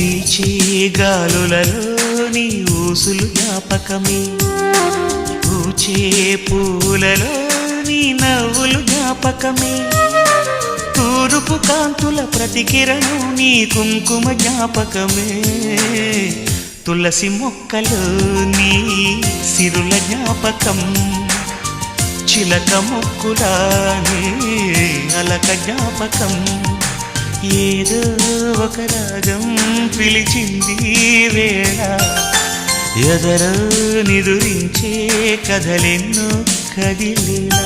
వీచే గాలులలో నీ ఊసులు జ్ఞాపకమే, పూచే పూలలో నీ నవ్వులు జ్ఞాపకమే, తూరుపు కాంతుల ప్రతికిరణం నీ కుంకుమ జ్ఞాపకమే, తులసి మొక్కలో నీ సిరుల జ్ఞాపకం, చిలక మొక్కులానే అలక జ్ఞాపకం, ఏదో ఒక రాగం పిలిచింది వేళ, ఎదరో నిదురించే కథలెన్నో కదిలేలా.